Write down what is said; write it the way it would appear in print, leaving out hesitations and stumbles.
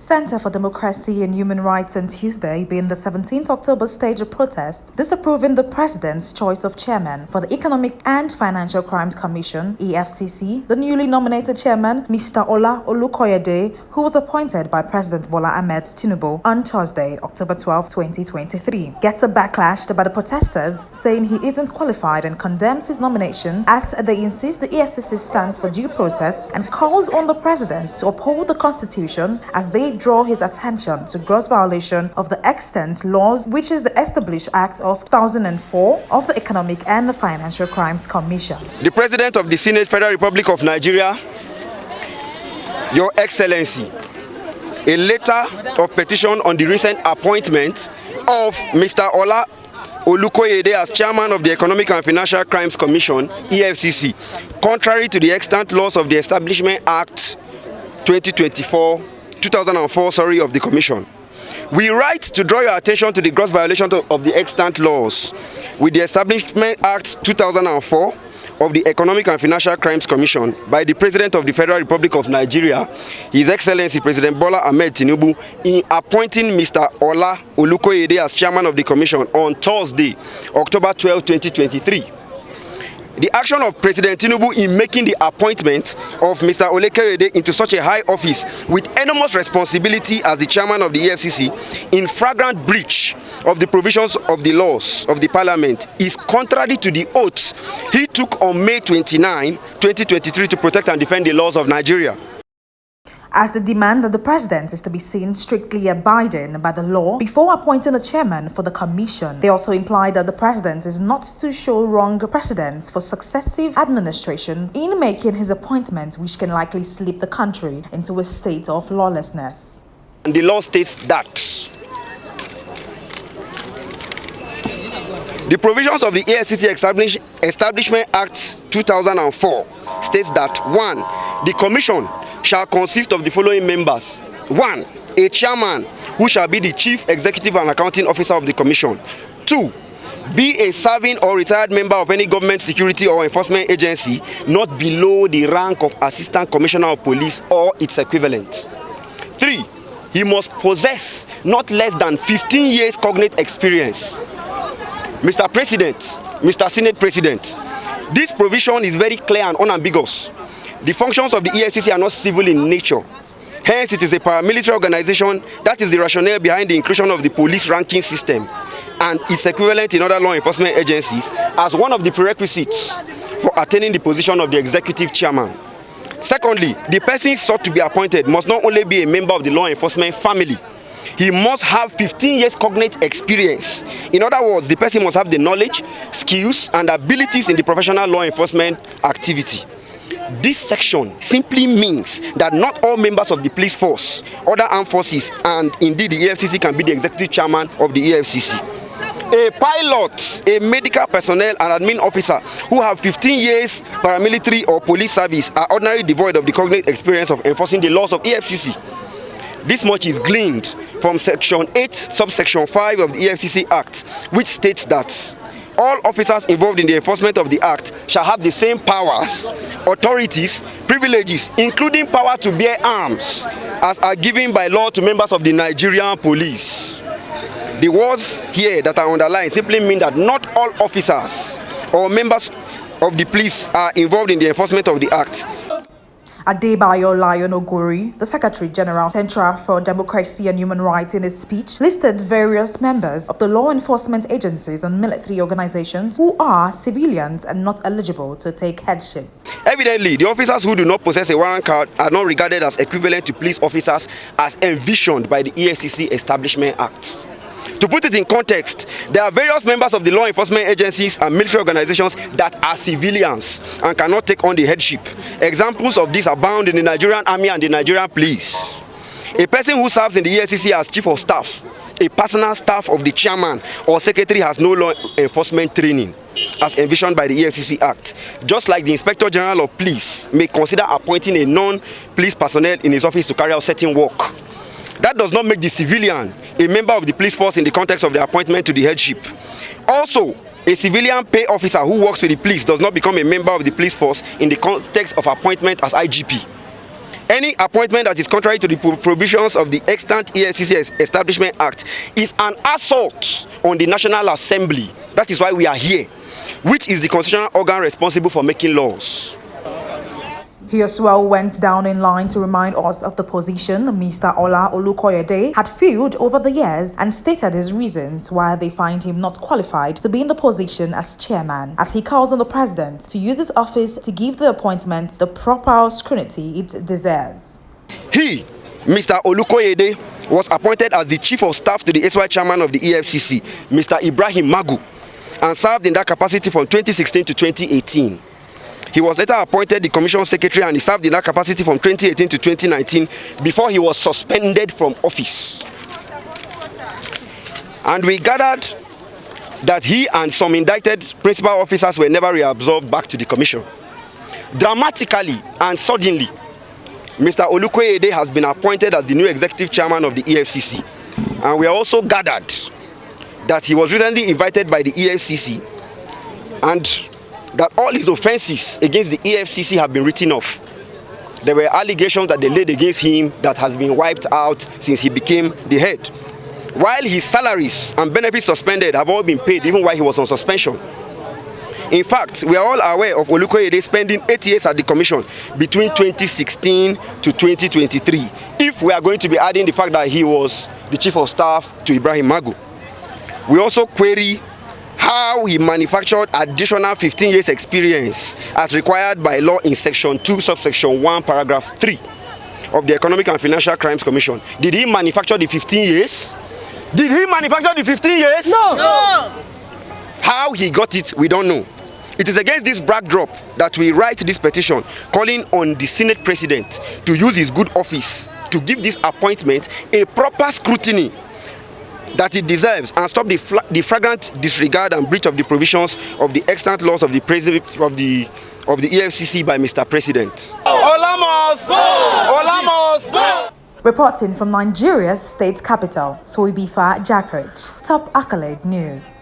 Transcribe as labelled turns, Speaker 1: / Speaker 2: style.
Speaker 1: Center for Democracy and Human Rights on Tuesday, being the 17th October, staged a protest disapproving the president's choice of chairman for the Economic and Financial Crimes Commission, EFCC. The newly nominated chairman, Mr. Ola Olukoyede, who was appointed by President Bola Ahmed Tinubu on Thursday, October 12, 2023, gets a backlash by the protesters, saying he isn't qualified and condemns his nomination as they insist the EFCC stands for due process and calls on the president to uphold the Constitution as they draw his attention to gross violation of the extant laws, which is the Established Act of 2004 of the Economic and Financial Crimes Commission.
Speaker 2: The President of the Senate, Federal Republic of Nigeria, Your Excellency, a letter of petition on the recent appointment of Mr. Ola Olukoyede as chairman of the Economic and Financial Crimes Commission, EFCC, contrary to the extant laws of the Establishment Act 2004 of the Commission. We write to draw your attention to the gross violation of the extant laws with the Establishment Act 2004 of the Economic and Financial Crimes Commission by the President of the Federal Republic of Nigeria, His Excellency President Bola Ahmed Tinubu, in appointing Mr. Ola Olukoyede as chairman of the Commission on Thursday, October 12, 2023. The action of President Tinubu in making the appointment of Mr. Olukoyede into such a high office with enormous responsibility as the chairman of the EFCC in flagrant breach of the provisions of the laws of the parliament is contrary to the oaths he took on May 29, 2023 to protect and defend the laws of Nigeria.
Speaker 1: As the demand that the president is to be seen strictly abiding by the law before appointing a chairman for the commission. They also implied that the president is not to show wrong precedents for successive administration in making his appointment, which can likely slip the country into a state of lawlessness.
Speaker 2: And the law states that the provisions of the EFCC Establishment Act 2004 states that 1. The commission shall consist of the following members. 1. A chairman, who shall be the chief executive and accounting officer of the commission. 2. Be a serving or retired member of any government security or enforcement agency not below the rank of assistant commissioner of police or its equivalent. 3. He must possess not less than 15 years cognate experience. Mr. President, Mr. Senate President, this provision is very clear and unambiguous. The functions of the EFCC are not civil in nature. Hence, it is a paramilitary organization. That is the rationale behind the inclusion of the police ranking system and its equivalent in other law enforcement agencies as one of the prerequisites for attaining the position of the executive chairman. Secondly, the person sought to be appointed must not only be a member of the law enforcement family, he must have 15 years cognate experience. In other words, the person must have the knowledge, skills, and abilities in the professional law enforcement activity. This section simply means that not all members of the police force, other armed forces, and indeed the EFCC can be the executive chairman of the EFCC. A pilot, a medical personnel, and admin officer who have 15 years paramilitary or police service are ordinarily devoid of the cognate experience of enforcing the laws of EFCC. This much is gleaned from Section 8, subsection 5 of the EFCC Act, which states that all officers involved in the enforcement of the Act shall have the same powers, authorities, privileges, including power to bear arms, as are given by law to members of the Nigerian police. The words here that are underlined simply mean that not all officers or members of the police are involved in the enforcement of the Act.
Speaker 1: Adebayo Lion Oguri, the Secretary General, Center for Democracy and Human Rights, in his speech, listed various members of the law enforcement agencies and military organizations who are civilians and not eligible to take headship.
Speaker 2: Evidently, the officers who do not possess a warrant card are not regarded as equivalent to police officers as envisioned by the EFCC Establishment Act. To put it in context, there are various members of the law enforcement agencies and military organizations that are civilians and cannot take on the headship. Examples of these abound in the Nigerian Army and the Nigerian Police. A person who serves in the EFCC as chief of staff, a personal staff of the chairman or secretary, has no law enforcement training as envisioned by the EFCC Act. Just like the Inspector General of Police may consider appointing a non-police personnel in his office to carry out certain work. That does not make the civilian a member of the police force in the context of the appointment to the headship. Also, a civilian pay officer who works with the police does not become a member of the police force in the context of appointment as IGP. Any appointment that is contrary to the provisions of the extant EFCC Establishment Act is an assault on the National Assembly. That is why we are here, which is the constitutional organ responsible for making laws.
Speaker 1: He as well went down in line to remind us of the position Mr. Ola Olukoyede had filled over the years and stated his reasons why they find him not qualified to be in the position as chairman, as he calls on the president to use his office to give the appointment the proper scrutiny it deserves.
Speaker 2: He, Mr. Olukoyede, was appointed as the chief of staff to the SY chairman of the EFCC, Mr. Ibrahim Magu, and served in that capacity from 2016 to 2018. He was later appointed the commission secretary and he served in that capacity from 2018 to 2019 before he was suspended from office. And we gathered that he and some indicted principal officers were never reabsorbed back to the commission. Dramatically and suddenly, Mr. Olukoyede has been appointed as the new executive chairman of the EFCC. And we are also gathered that he was recently invited by the EFCC and that all his offenses against the EFCC have been written off. There were allegations that they laid against him that has been wiped out since he became the head. While his salaries and benefits suspended have all been paid even while he was on suspension. In fact, we are all aware of Olukoyede spending 8 years at the commission between 2016 to 2023, if we are going to be adding the fact that he was the chief of staff to Ibrahim Magu. We also query how he manufactured additional 15 years experience as required by law in section 2 subsection 1 paragraph 3 of the Economic and Financial Crimes Commission. Did he manufacture the 15 years? Did he manufacture the 15 years?
Speaker 3: No.
Speaker 2: How he got it, we don't know. It is against this backdrop that we write this petition calling on the Senate President to use his good office to give this appointment a proper scrutiny that it deserves and stop the flagrant disregard and breach of the provisions of the extant laws of the EFCC by Mr. President.
Speaker 1: Reporting from Nigeria's state capital, Soibifa Jakrej, Top Accolade News.